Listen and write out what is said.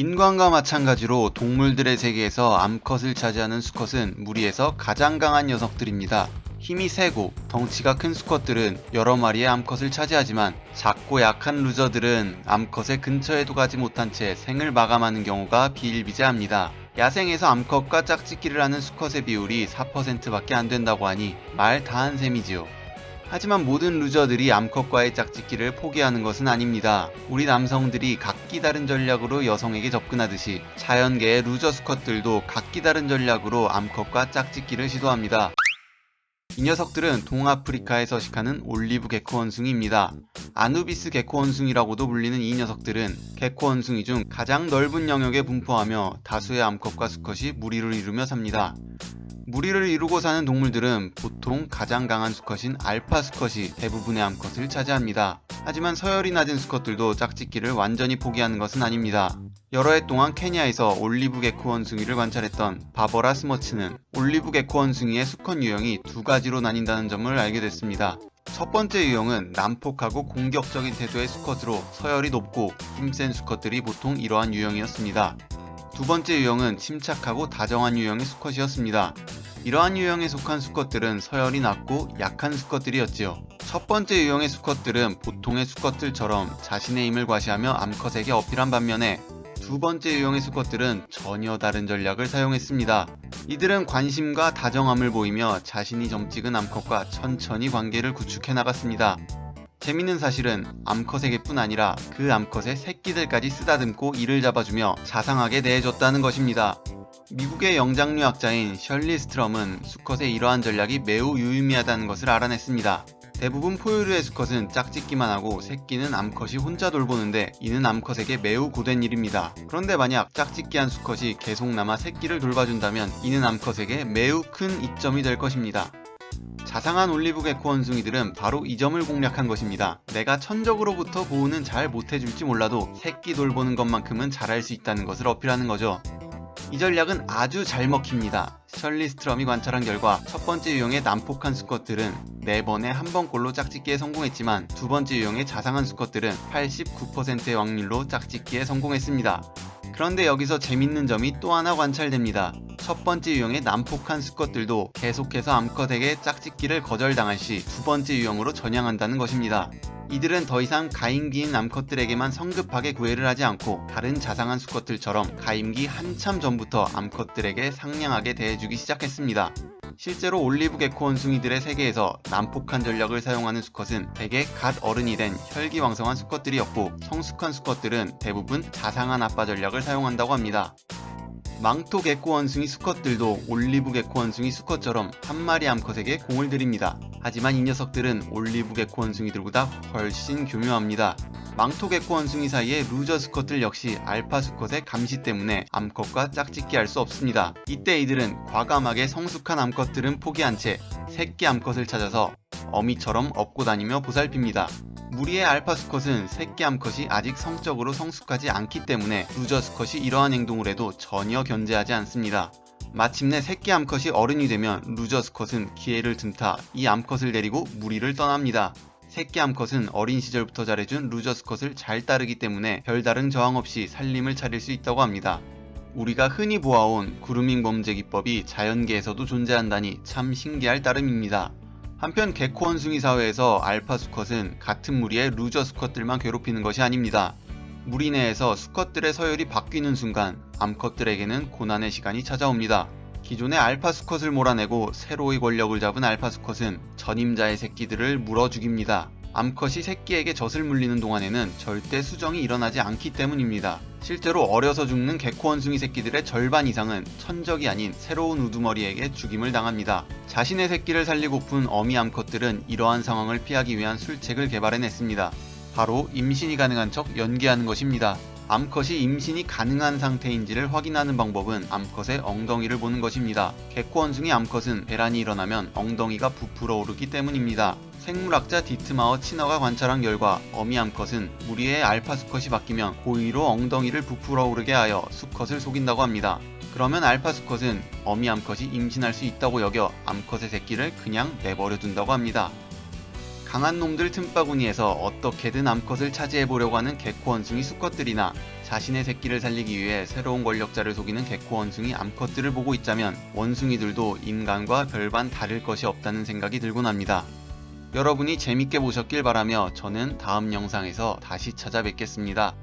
인간과 마찬가지로 동물들의 세계에서 암컷을 차지하는 수컷은 무리에서 가장 강한 녀석들입니다. 힘이 세고 덩치가 큰 수컷들은 여러 마리의 암컷을 차지하지만 작고 약한 루저들은 암컷의 근처에도 가지 못한 채 생을 마감하는 경우가 비일비재합니다. 야생에서 암컷과 짝짓기를 하는 수컷의 비율이 4%밖에 안 된다고 하니 말 다 한 셈이지요. 하지만 모든 루저들이 암컷과의 짝짓기를 포기하는 것은 아닙니다. 우리 남성들이 각기 다른 전략으로 여성에게 접근하듯이 자연계의 루저 수컷들도 각기 다른 전략으로 암컷과 짝짓기를 시도합니다. 이 녀석들은 동아프리카에 서식하는 올리브 개코 원숭이입니다. 아누비스 개코 원숭이라고도 불리는 이 녀석들은 개코 원숭이 중 가장 넓은 영역에 분포하며 다수의 암컷과 수컷이 무리를 이루며 삽니다. 무리를 이루고 사는 동물들은 보통 가장 강한 수컷인 알파 수컷이 대부분의 암컷을 차지합니다. 하지만 서열이 낮은 수컷들도 짝짓기를 완전히 포기하는 것은 아닙니다. 여러 해 동안 케냐에서 올리브 개코 원숭이를 관찰했던 바버라 스머츠는 올리브 개코 원숭이의 수컷 유형이 두 가지로 나뉜다는 점을 알게 됐습니다. 첫 번째 유형은 난폭하고 공격적인 태도의 수컷으로 서열이 높고 힘센 수컷들이 보통 이러한 유형이었습니다. 두 번째 유형은 침착하고 다정한 유형의 수컷이었습니다. 이러한 유형에 속한 수컷들은 서열이 낮고 약한 수컷들이었지요. 첫 번째 유형의 수컷들은 보통의 수컷들처럼 자신의 힘을 과시하며 암컷에게 어필한 반면에 두 번째 유형의 수컷들은 전혀 다른 전략을 사용했습니다. 이들은 관심과 다정함을 보이며 자신이 점 찍은 암컷과 천천히 관계를 구축해 나갔습니다. 재밌는 사실은 암컷에게뿐 아니라 그 암컷의 새끼들까지 쓰다듬고 이를 잡아주며 자상하게 대해줬다는 것입니다. 미국의 영장류학자인 셜리 스트럼은 수컷의 이러한 전략이 매우 유의미하다는 것을 알아냈습니다. 대부분 포유류의 수컷은 짝짓기만 하고 새끼는 암컷이 혼자 돌보는데 이는 암컷에게 매우 고된 일입니다. 그런데 만약 짝짓기한 수컷이 계속 남아 새끼를 돌봐준다면 이는 암컷에게 매우 큰 이점이 될 것입니다. 자상한 올리브 개코 원숭이들은 바로 이 점을 공략한 것입니다. 내가 천적으로부터 보호는 잘 못해줄지 몰라도 새끼 돌보는 것만큼은 잘할 수 있다는 것을 어필하는 거죠. 이 전략은 아주 잘 먹힙니다. 셜리 스트럼이 관찰한 결과 첫 번째 유형의 난폭한 수컷들은 4번에 한 번꼴로 짝짓기에 성공했지만 두 번째 유형의 자상한 수컷들은 89%의 확률로 짝짓기에 성공했습니다. 그런데 여기서 재밌는 점이 또 하나 관찰됩니다. 첫 번째 유형의 난폭한 수컷들도 계속해서 암컷에게 짝짓기를 거절당할 시 두 번째 유형으로 전향한다는 것입니다. 이들은 더 이상 가임기인 암컷들에게만 성급하게 구애를 하지 않고 다른 자상한 수컷들처럼 가임기 한참 전부터 암컷들에게 상냥하게 대해주기 시작했습니다. 실제로 올리브 개코 원숭이들의 세계에서 난폭한 전략을 사용하는 수컷은 대개 갓 어른이 된 혈기왕성한 수컷들이었고 성숙한 수컷들은 대부분 자상한 아빠 전략을 사용한다고 합니다. 망토 개코 원숭이 수컷들도 올리브 개코 원숭이 수컷처럼 한 마리 암컷에게 공을 들입니다. 하지만 이 녀석들은 올리브 개코 원숭이들보다 훨씬 교묘합니다. 망토 개코 원숭이 사이의 루저 수컷들 역시 알파 수컷의 감시 때문에 암컷과 짝짓기 할 수 없습니다. 이때 이들은 과감하게 성숙한 암컷들은 포기한 채 새끼 암컷을 찾아서 어미처럼 업고 다니며 보살핍니다. 무리의 알파 수컷은 새끼 암컷이 아직 성적으로 성숙하지 않기 때문에 루저 수컷이 이러한 행동을 해도 전혀 견제하지 않습니다. 마침내 새끼 암컷이 어른이 되면 루저 수컷은 기회를 틈타 이 암컷을 데리고 무리를 떠납니다. 새끼 암컷은 어린 시절부터 잘해준 루저 수컷을 잘 따르기 때문에 별다른 저항 없이 살림을 차릴 수 있다고 합니다. 우리가 흔히 보아온 그루밍 범죄 기법이 자연계에서도 존재한다니 참 신기할 따름입니다. 한편 개코 원숭이 사회에서 알파 수컷은 같은 무리의 루저 수컷들만 괴롭히는 것이 아닙니다. 무리 내에서 수컷들의 서열이 바뀌는 순간 암컷들에게는 고난의 시간이 찾아옵니다. 기존의 알파 수컷을 몰아내고 새로의 권력을 잡은 알파 수컷은 전임자의 새끼들을 물어 죽입니다. 암컷이 새끼에게 젖을 물리는 동안에는 절대 수정이 일어나지 않기 때문입니다. 실제로 어려서 죽는 개코 원숭이 새끼들의 절반 이상은 천적이 아닌 새로운 우두머리에게 죽임을 당합니다. 자신의 새끼를 살리고픈 어미 암컷들은 이러한 상황을 피하기 위한 술책을 개발해냈습니다. 바로 임신이 가능한 척 연기하는 것입니다. 암컷이 임신이 가능한 상태인지를 확인하는 방법은 암컷의 엉덩이를 보는 것입니다. 개코 원숭이 암컷은 배란이 일어나면 엉덩이가 부풀어 오르기 때문입니다. 생물학자 디트마어 치너가 관찰한 결과 어미 암컷은 무리의 알파 수컷이 바뀌면 고의로 엉덩이를 부풀어 오르게 하여 수컷을 속인다고 합니다. 그러면 알파 수컷은 어미 암컷이 임신할 수 있다고 여겨 암컷의 새끼를 그냥 내버려 둔다고 합니다. 강한 놈들 틈바구니에서 어떻게든 암컷을 차지해보려고 하는 개코 원숭이 수컷들이나 자신의 새끼를 살리기 위해 새로운 권력자를 속이는 개코 원숭이 암컷들을 보고 있자면 원숭이들도 인간과 별반 다를 것이 없다는 생각이 들곤 합니다. 여러분이 재밌게 보셨길 바라며 저는 다음 영상에서 다시 찾아뵙겠습니다.